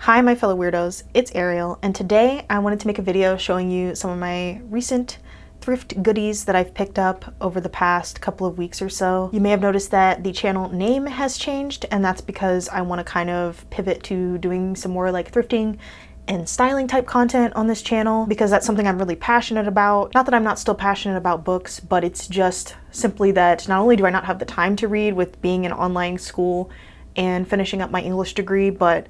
Hi my fellow weirdos, it's Ariel, and today I wanted to make a video showing you some of my recent thrift goodies that I've picked up over the past couple of weeks or so. You may have noticed that the channel name has changed, and that's because I want to kind of pivot to doing some more like thrifting and styling type content on this channel because that's something I'm really passionate about. Not that I'm not still passionate about books, but it's just simply that not only do I not have the time to read with being in online school and finishing up my English degree, but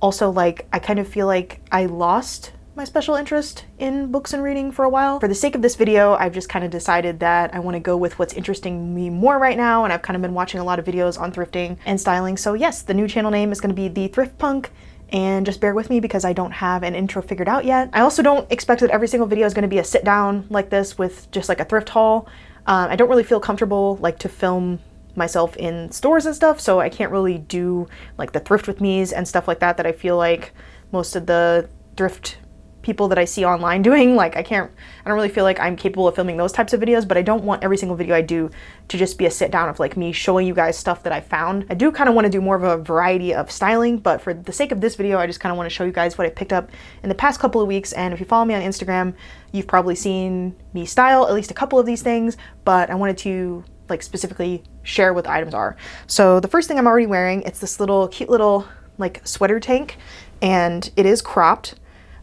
also, like, I kind of feel like I lost my special interest in books and reading for a while. For the sake of this video, I've just kind of decided that I want to go with what's interesting me more right now, and I've kind of been watching a lot of videos on thrifting and styling. So yes, the new channel name is going to be The Thrift Punk, and just bear with me because I don't have an intro figured out yet. I also don't expect that every single video is going to be a sit down like this with just like a thrift haul. I don't really feel comfortable like to film myself in stores and stuff, so I can't really do like the thrift with me's and stuff like that I feel like most of the thrift people that I see online doing. Like I don't really feel like I'm capable of filming those types of videos, but I don't want every single video I do to just be a sit down of like me showing you guys stuff that I found. I do kind of want to do more of a variety of styling, but for the sake of this video, I just kind of want to show you guys what I picked up in the past couple of weeks. And if you follow me on Instagram, you've probably seen me style at least a couple of these things, but I wanted to like specifically share what the items are. So the first thing I'm already wearing, it's this little cute little like sweater tank, and it is cropped.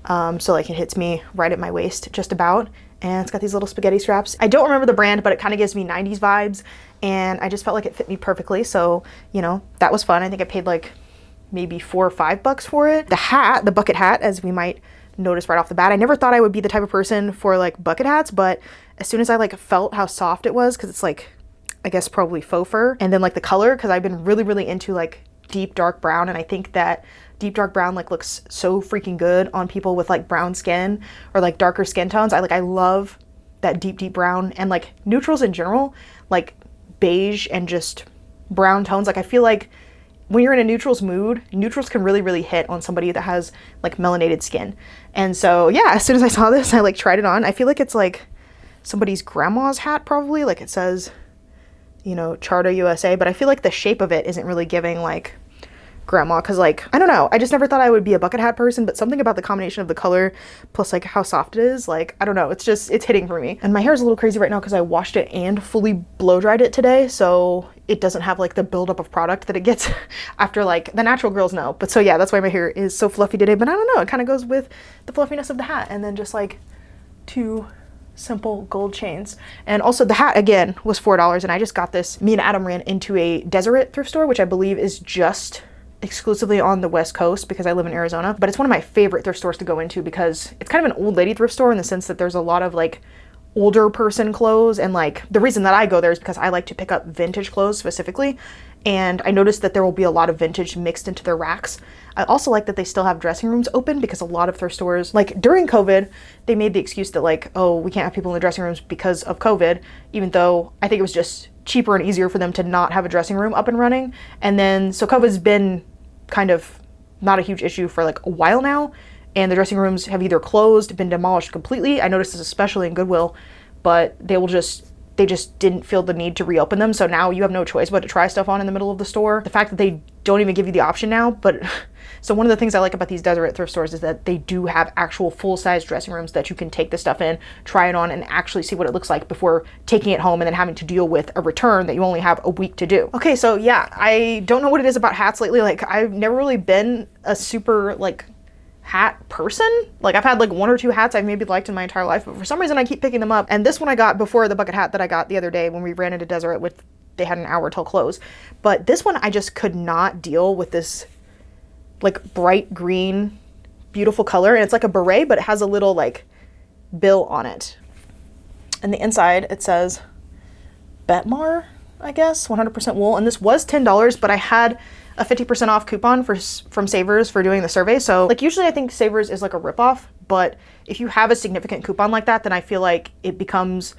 So like it hits me right at my waist just about, and it's got these little spaghetti straps. I don't remember the brand, but it kind of gives me 90s vibes, and I just felt like it fit me perfectly. So, you know, that was fun. I think I paid like maybe $4 or $5 for it. The hat, the bucket hat, as we might notice right off the bat. I never thought I would be the type of person for like bucket hats, but as soon as I like felt how soft it was, because it's like, I guess probably faux fur, and then like the color, because I've been really into like deep dark brown, and I think that deep dark brown like looks so freaking good on people with like brown skin or like darker skin tones. I love that deep brown, and like neutrals in general, like beige and just brown tones. Like I feel like when you're in a neutrals mood, neutrals can really hit on somebody that has like melanated skin. And so yeah, as soon as I saw this, I like tried it on. I feel like it's like somebody's grandma's hat probably, like it says, you know, Charter USA, but I feel like the shape of it isn't really giving like grandma, because like, I don't know, I just never thought I would be a bucket hat person, but something about the combination of the color plus like how soft it is, like, I don't know, it's hitting for me. And my hair is a little crazy right now because I washed it and fully blow dried it today, so it doesn't have like the buildup of product that it gets after, like the natural girls know. But so yeah, that's why my hair is so fluffy today, but I don't know, it kind of goes with the fluffiness of the hat, and then just like two simple gold chains. And also the hat again was $4, and I just got this. Me and Adam ran into a Deseret thrift store, which I believe is just exclusively on the West Coast because I live in Arizona, but it's one of my favorite thrift stores to go into because it's kind of an old lady thrift store in the sense that there's a lot of like older person clothes, and like the reason that I go there is because I like to pick up vintage clothes specifically, and I noticed that there will be a lot of vintage mixed into their racks. I also like that they still have dressing rooms open because a lot of thrift stores, like during COVID, they made the excuse that like, oh, we can't have people in the dressing rooms because of COVID, even though I think it was just cheaper and easier for them to not have a dressing room up and running. And then, so COVID's been kind of not a huge issue for like a while now, and the dressing rooms have either closed, been demolished completely. I noticed this especially in Goodwill, but they just didn't feel the need to reopen them. So now you have no choice but to try stuff on in the middle of the store. The fact that they don't even give you the option now, but so one of the things I like about these Deseret thrift stores is that they do have actual full-size dressing rooms that you can take the stuff in, try it on, and actually see what it looks like before taking it home and then having to deal with a return that you only have a week to do. Okay, so yeah, I don't know what it is about hats lately. Like I've never really been a super like hat person. Like I've had like one or two hats I've maybe liked in my entire life, but for some reason I keep picking them up. And this one I got before the bucket hat that I got the other day when we ran into Deseret with, they had an hour till close. But this one I just could not deal with this like bright green, beautiful color. And it's like a beret, but it has a little like bill on it. And the inside it says Betmar, I guess, 100% wool. And this was $10, but I had a 50% off coupon from Savers for doing the survey. So like usually I think Savers is like a ripoff, but if you have a significant coupon like that, then I feel like it becomes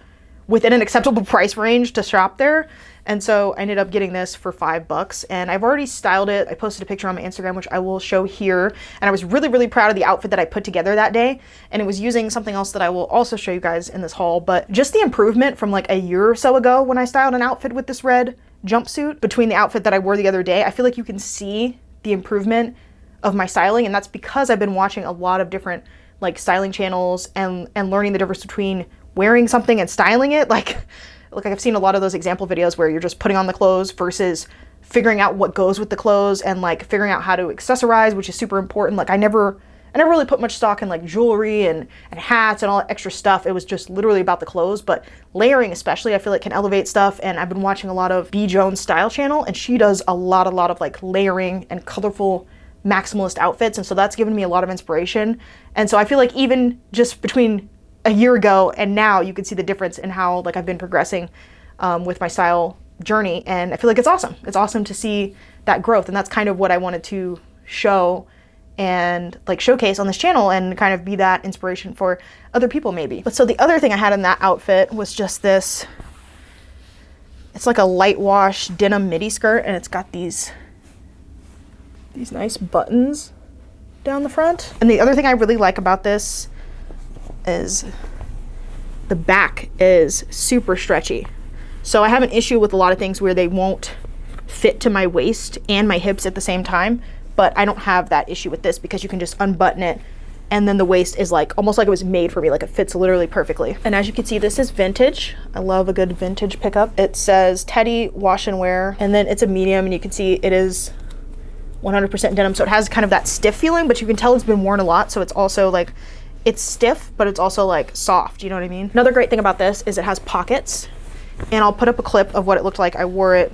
within an acceptable price range to shop there. And so I ended up getting this for $5, and I've already styled it. I posted a picture on my Instagram, which I will show here. And I was really proud of the outfit that I put together that day. And it was using something else that I will also show you guys in this haul, but just the improvement from like a year or so ago when I styled an outfit with this red jumpsuit between the outfit that I wore the other day. I feel like you can see the improvement of my styling, and that's because I've been watching a lot of different like styling channels and learning the difference between wearing something and styling it. Like I've seen a lot of those example videos where you're just putting on the clothes versus figuring out what goes with the clothes and like figuring out how to accessorize, which is super important. Like I never really put much stock in like jewelry and hats and all that extra stuff. It was just literally about the clothes, but layering especially I feel like can elevate stuff. And I've been watching a lot of B. Jones style channel, and she does a lot of like layering and colorful maximalist outfits. And so that's given me a lot of inspiration. And so I feel like even just between a year ago and now, you can see the difference in how like I've been progressing with my style journey. And I feel like it's awesome. It's awesome to see that growth. And that's kind of what I wanted to show and like showcase on this channel and kind of be that inspiration for other people maybe. But so the other thing I had in that outfit was just this, it's like a light wash denim midi skirt, and it's got these nice buttons down the front. And the other thing I really like about this is the back is super stretchy. So I have an issue with a lot of things where they won't fit to my waist and my hips at the same time, but I don't have that issue with this because you can just unbutton it, and then the waist is like almost like it was made for me, like it fits literally perfectly. And as you can see, this is vintage. I love a good vintage pickup. It says Teddy wash and wear, and then it's a medium, and you can see it is 100% denim, so it has kind of that stiff feeling, but you can tell it's been worn a lot, so it's also like, it's stiff, but it's also like soft, you know what I mean? Another great thing about this is it has pockets, and I'll put up a clip of what it looked like. I wore it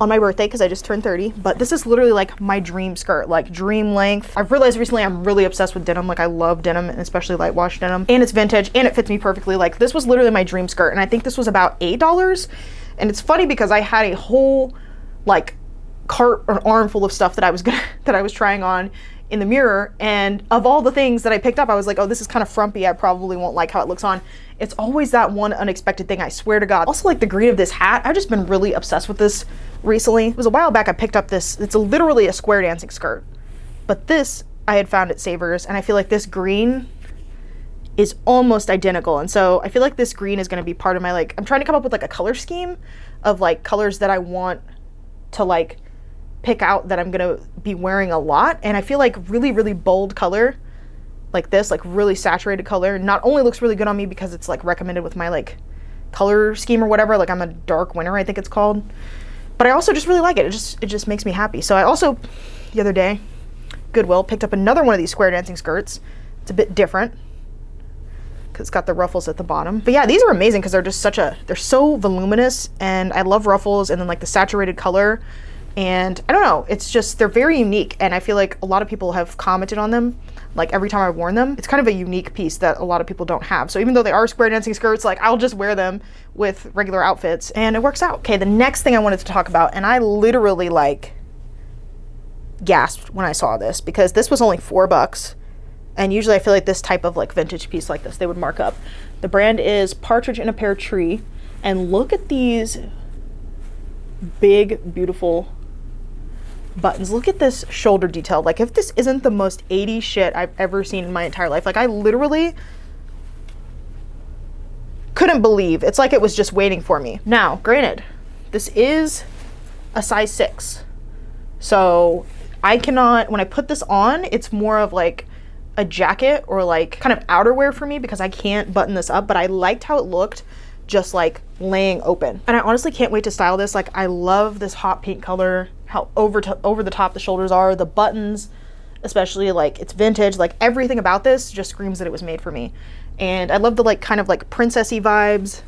on my birthday because I just turned 30, but this is literally like my dream skirt, like dream length. I've realized recently I'm really obsessed with denim. Like I love denim, and especially light wash denim, and it's vintage and it fits me perfectly. Like this was literally my dream skirt, and I think this was about $8. And it's funny because I had a whole like cart or armful of stuff that I was trying on in the mirror, and of all the things that I picked up, I was like, oh, this is kind of frumpy, I probably won't like how it looks on. It's always that one unexpected thing, I swear to God. Also, like the green of this hat, I've just been really obsessed with this recently. It was a while back I picked up this, it's literally a square dancing skirt, but this I had found at Savers, and I feel like this green is almost identical. And so I feel like this green is going to be part of my, like, I'm trying to come up with like a color scheme of like colors that I want to like pick out that I'm gonna be wearing a lot. And I feel like really bold color like this, like really saturated color, not only looks really good on me because it's like recommended with my like color scheme or whatever, like I'm a dark winter, I think it's called, but I also just really like it. It just makes me happy. So I also, the other day, Goodwill, picked up another one of these square dancing skirts. It's a bit different because it's got the ruffles at the bottom. But yeah, these are amazing because they're just they're so voluminous, and I love ruffles, and then like the saturated color. And I don't know, it's just, they're very unique, and I feel like a lot of people have commented on them, like every time I've worn them. It's kind of a unique piece that a lot of people don't have. So even though they are square dancing skirts, like I'll just wear them with regular outfits and it works out. Okay, the next thing I wanted to talk about, and I literally like gasped when I saw this because this was only $4. And usually I feel like this type of like vintage piece like this, they would mark up. The brand is Partridge in a Pear Tree, and look at these big, beautiful buttons. Look at this shoulder detail. Like if this isn't the most 80s shit I've ever seen in my entire life, like I literally couldn't believe. It's like it was just waiting for me. Now, granted, this is a size 6. So I cannot, when I put this on, it's more of like a jacket or like kind of outerwear for me because I can't button this up, but I liked how it looked just like laying open. And I honestly can't wait to style this. Like I love this hot pink color, how over the top the shoulders are, the buttons, especially like it's vintage, like everything about this just screams that it was made for me. And I love the like kind of like princessy vibes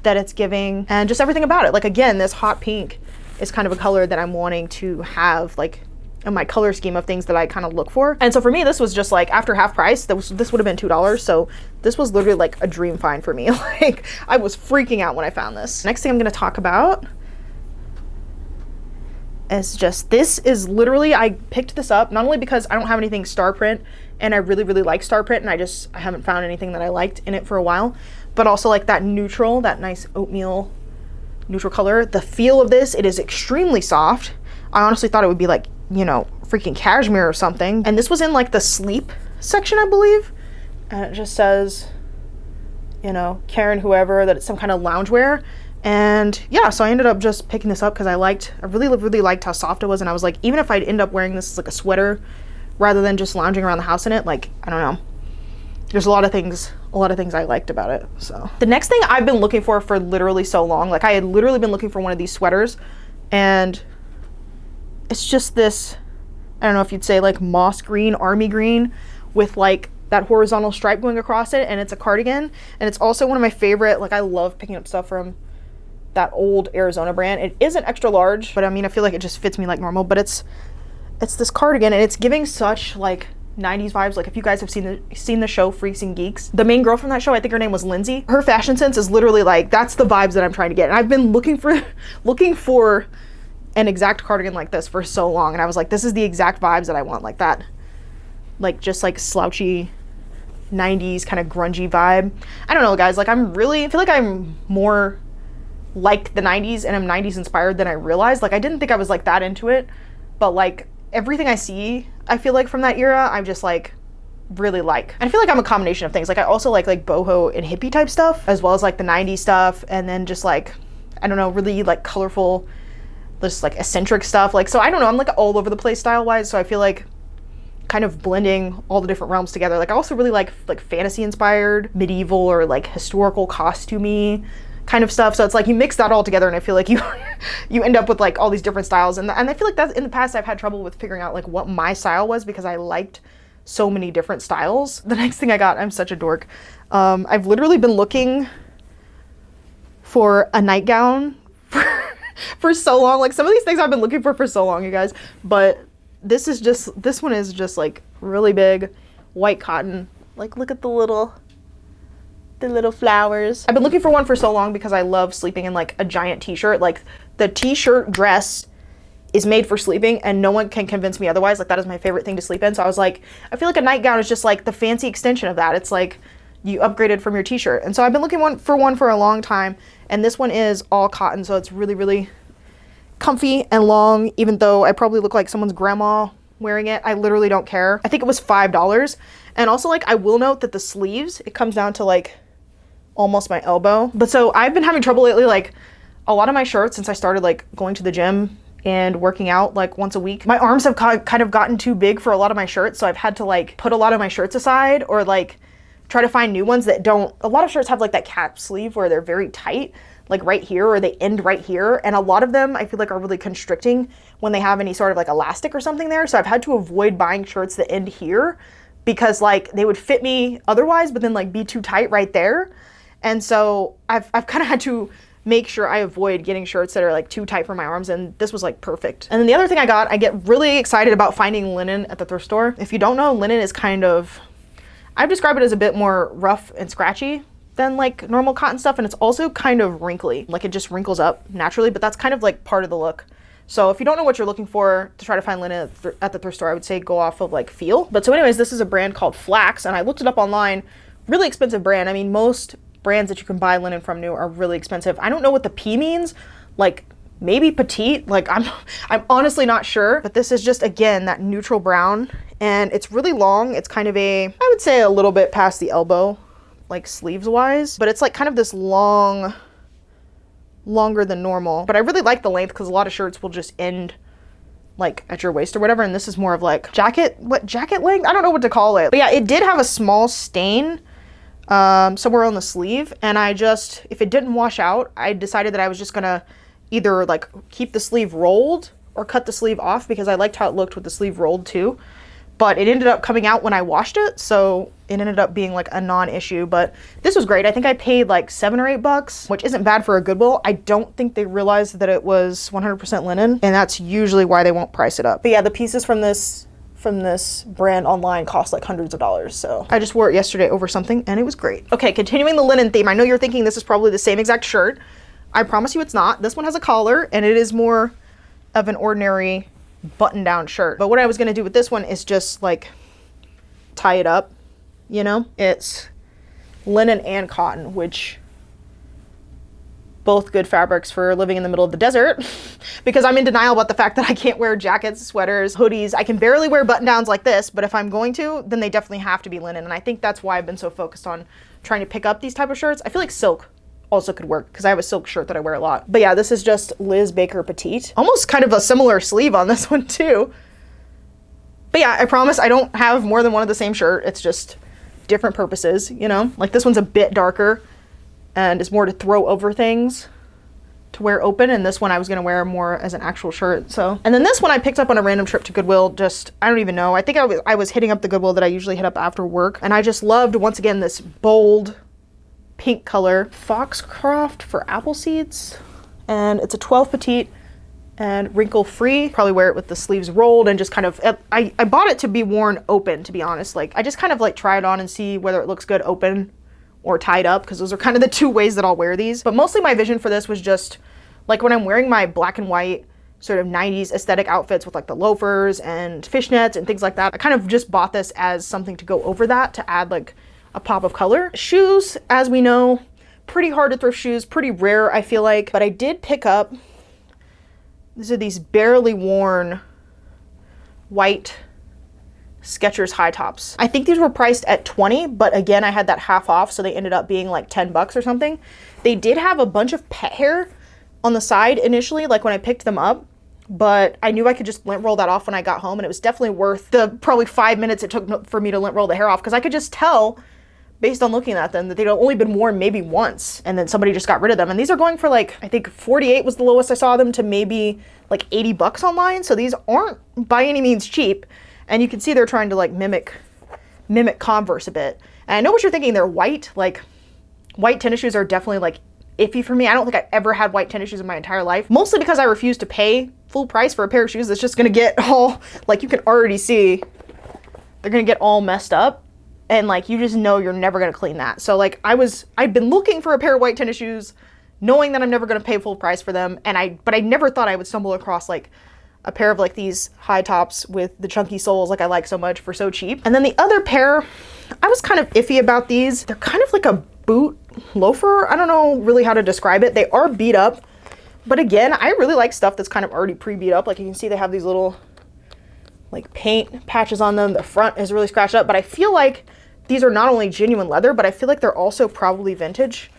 that it's giving, and just everything about it. Like again, this hot pink is kind of a color that I'm wanting to have like in my color scheme of things that I kind of look for. And so for me, this was just like after half price, this would have been $2. So this was literally like a dream find for me. Like I was freaking out when I found this. Next thing I'm gonna talk about is just, this is literally, I picked this up not only because I don't have anything star print and I really like star print, and I haven't found anything that I liked in it for a while, but also like that neutral, that nice oatmeal neutral color. The feel of this, it is extremely soft. I honestly thought it would be like, you know, freaking cashmere or something. And this was in like the sleep section, I believe. And it just says, you know, Karen whoever, that it's some kind of loungewear. And yeah, so I ended up just picking this up because I really liked how soft it was. And I was like, even if I'd end up wearing this as like a sweater rather than just lounging around the house in it, like, I don't know. There's a lot of things I liked about it. So the next thing I've been looking for literally so long, like I had literally been looking for one of these sweaters, and it's just this, I don't know if you'd say like moss green, army green with like that horizontal stripe going across it, and it's a cardigan. And it's also one of my favorite, like I love picking up stuff from that old Arizona brand. It is an extra large, but I mean, I feel like it just fits me like normal, but it's this cardigan, and it's giving such like 90s vibes. Like if you guys have seen the show Freaks and Geeks, the main girl from that show, I think her name was Lindsay. Her fashion sense is literally like, that's the vibes that I'm trying to get. And I've been looking for an exact cardigan like this for so long, and I was like, this is the exact vibes that I want, like that, like just like slouchy 90s kind of grungy vibe. I don't know, guys, like I feel like I'm more like the 90s and I'm 90s inspired than I realized. Like I didn't think I was like that into it, but like everything I see, I feel like from that era, I'm just like really like. I feel like I'm a combination of things. Like I also like boho and hippie type stuff, as well as like the 90s stuff, and then just like, I don't know, really like colorful, just like eccentric stuff. Like, so I don't know, I'm like all over the place style wise, so I feel like kind of blending all the different realms together. Like I also really like fantasy inspired, medieval or like historical costumey kind of stuff. So it's like you mix that all together, and I feel like you end up with like all these different styles. And I feel like that in the past I've had trouble with figuring out like what my style was, because I liked so many different styles. The next thing I got, I'm such a dork. I've literally been looking for a nightgown for so long. Like some of these things I've been looking for so long, you guys. But this one is just like really big white cotton. Like look at the little flowers. I've been looking for one for so long because I love sleeping in like a giant t-shirt. Like the t-shirt dress is made for sleeping, and no one can convince me otherwise. Like that is my favorite thing to sleep in. So I was like, I feel like a nightgown is just like the fancy extension of that. It's like you upgraded from your t-shirt. And so I've been looking for one for a long time, and this one is all cotton, so it's really, really comfy and long, even though I probably look like someone's grandma wearing it. I literally don't care. I think it was $5. And also, like, I will note that the sleeves, it comes down to like almost my elbow. But so I've been having trouble lately, like a lot of my shirts, since I started like going to the gym and working out like once a week, my arms have kind of gotten too big for a lot of my shirts. So I've had to like put a lot of my shirts aside, or like try to find new ones that don't. A lot of shirts have like that cap sleeve where they're very tight, like right here, or they end right here. And a lot of them I feel like are really constricting when they have any sort of like elastic or something there. So I've had to avoid buying shirts that end here, because like they would fit me otherwise, but then like be too tight right there. And so I've kind of had to make sure I avoid getting shirts that are like too tight for my arms, and this was like perfect. And then the other thing I got, I get really excited about finding linen at the thrift store. If you don't know, linen is kind of, I've described it as a bit more rough and scratchy than like normal cotton stuff, and it's also kind of wrinkly. Like it just wrinkles up naturally, but that's kind of like part of the look. So if you don't know what you're looking for to try to find linen at the thrift store, I would say go off of like feel. But so anyways, this is a brand called Flax, and I looked it up online. Really expensive brand. I mean, most brands that you can buy linen from new are really expensive. I don't know what the P means, like maybe petite, like I'm honestly not sure. But this is just, again, that neutral brown, and it's really long. It's kind of I would say a little bit past the elbow, like sleeves wise, but it's like kind of this longer than normal. But I really like the length, because a lot of shirts will just end like at your waist or whatever, and this is more of like jacket length? I don't know what to call it. But yeah, it did have a small stain somewhere on the sleeve, and if it didn't wash out, I decided that I was just gonna either like keep the sleeve rolled or cut the sleeve off, because I liked how it looked with the sleeve rolled too. But it ended up coming out when I washed it, so it ended up being like a non-issue. But this was great. I think I paid like $7 or $8, which isn't bad for a Goodwill. I don't think they realized that it was 100% linen, and that's usually why they won't price it up. But yeah, the pieces from this brand online cost like hundreds of dollars. So I just wore it yesterday over something, and it was great. Okay, continuing the linen theme. I know you're thinking this is probably the same exact shirt. I promise you it's not. This one has a collar, and it is more of an ordinary button-down shirt. But what I was gonna do with this one is just like tie it up, you know? It's linen and cotton, which both good fabrics for living in the middle of the desert, because I'm in denial about the fact that I can't wear jackets, sweaters, hoodies. I can barely wear button-downs like this, but if I'm going to, then they definitely have to be linen. And I think that's why I've been so focused on trying to pick up these type of shirts. I feel like silk also could work because I have a silk shirt that I wear a lot. But yeah, this is just Liz Baker Petite. Almost kind of a similar sleeve on this one too. But yeah, I promise I don't have more than one of the same shirt. It's just different purposes, you know? Like this one's a bit darker and is more to throw over things to wear open, and this one I was gonna wear more as an actual shirt. So, and then this one I picked up on a random trip to Goodwill. Just, I don't even know. I think I was hitting up the Goodwill that I usually hit up after work, and I just loved, once again, this bold pink color. Foxcroft for apple seeds, and it's a 12 petite and wrinkle free. Probably wear it with the sleeves rolled and just kind of, I bought it to be worn open, to be honest. Like I just kind of like try it on and see whether it looks good open or tied up, because those are kind of the two ways that I'll wear these. But mostly my vision for this was just like when I'm wearing my black and white sort of 90s aesthetic outfits with like the loafers and fishnets and things like that, I kind of just bought this as something to go over that, to add like a pop of color. Shoes, as we know, pretty hard to thrift shoes, pretty rare I feel like, but I did pick up, these are these barely worn white Skechers high tops. I think these were priced at 20, but again, I had that half off, so they ended up being like 10 bucks or something. They did have a bunch of pet hair on the side initially, like when I picked them up, but I knew I could just lint roll that off when I got home, and it was definitely worth the probably 5 minutes it took for me to lint roll the hair off, because I could just tell based on looking at them that they'd only been worn maybe once, and then somebody just got rid of them. And these are going for like, I think 48 was the lowest I saw them, to maybe like 80 bucks online. So these aren't by any means cheap. And you can see they're trying to like mimic Converse a bit. And I know what you're thinking, they're white. Like white tennis shoes are definitely like iffy for me. I don't think I've ever had white tennis shoes in my entire life, mostly because I refuse to pay full price for a pair of shoes that's just gonna get all, like you can already see, they're gonna get all messed up. And like, you just know you're never gonna clean that. So like I'd been looking for a pair of white tennis shoes, knowing that I'm never gonna pay full price for them. But I never thought I would stumble across like a pair of like these high tops with the chunky soles like I like so much for so cheap. And then the other pair, I was kind of iffy about these. They're kind of like a boot loafer. I don't know really how to describe it. They are beat up, but again, I really like stuff that's kind of already pre-beat up. Like you can see they have these little like paint patches on them. The front is really scratched up, but I feel like these are not only genuine leather, but I feel like they're also probably vintage.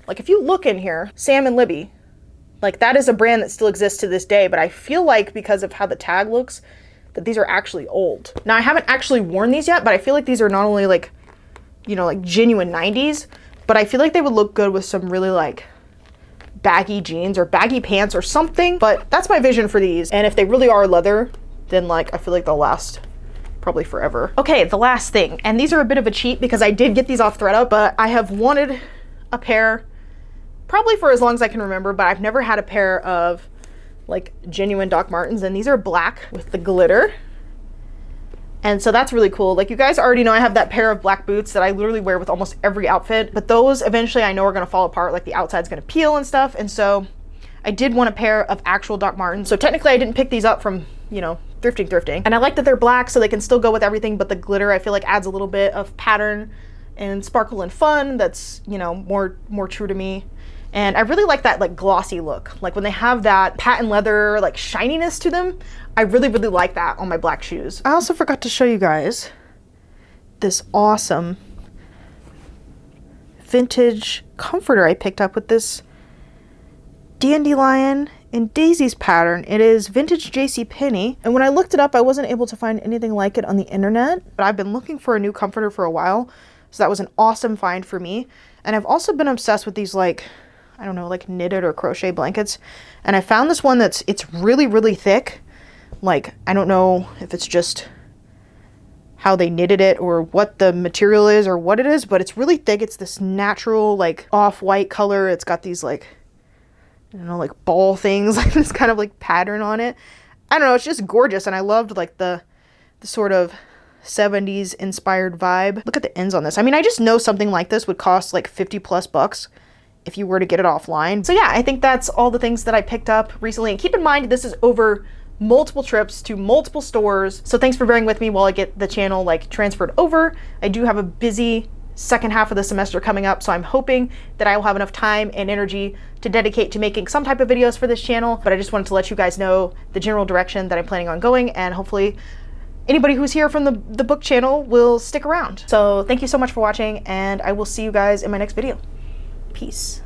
Like if you look in here, Sam and Libby, like that is a brand that still exists to this day, but I feel like because of how the tag looks, that these are actually old. Now I haven't actually worn these yet, but I feel like these are not only like, you know, like genuine 90s, but I feel like they would look good with some really like baggy jeans or baggy pants or something. But that's my vision for these. And if they really are leather, then like I feel like they'll last probably forever. Okay, the last thing, and these are a bit of a cheat because I did get these off ThredUp, but I have wanted a pair probably for as long as I can remember, but I've never had a pair of like genuine Doc Martens, and these are black with the glitter. And so that's really cool. Like you guys already know I have that pair of black boots that I literally wear with almost every outfit, but those eventually I know are gonna fall apart, like the outside's gonna peel and stuff. And so I did want a pair of actual Doc Martens. So technically I didn't pick these up from, you know, thrifting. And I like that they're black so they can still go with everything, but the glitter I feel like adds a little bit of pattern and sparkle and fun that's, you know, more true to me. And I really like that like glossy look. Like when they have that patent leather like shininess to them, I really like that on my black shoes. I also forgot to show you guys this awesome vintage comforter I picked up with this dandelion and daisies pattern. It is vintage JCPenney, and when I looked it up, I wasn't able to find anything like it on the internet, but I've been looking for a new comforter for a while, so that was an awesome find for me. And I've also been obsessed with these like, I don't know, like knitted or crochet blankets, and I found this one it's really thick. Like, I don't know if it's just how they knitted it or what the material is or what it is, but it's really thick. It's this natural like off-white color. It's got these like, I don't know, like ball things, like this kind of like pattern on it. I don't know, it's just gorgeous. And I loved like the sort of 70s inspired vibe. Look at the ends on this. I mean, I just know something like this would cost like 50 plus bucks if you were to get it offline. So yeah, I think that's all the things that I picked up recently. And keep in mind, this is over multiple trips to multiple stores. So thanks for bearing with me while I get the channel like transferred over. I do have a busy second half of the semester coming up, so I'm hoping that I will have enough time and energy to dedicate to making some type of videos for this channel. But I just wanted to let you guys know the general direction that I'm planning on going, and hopefully anybody who's here from the book channel will stick around. So thank you so much for watching, and I will see you guys in my next video. Peace.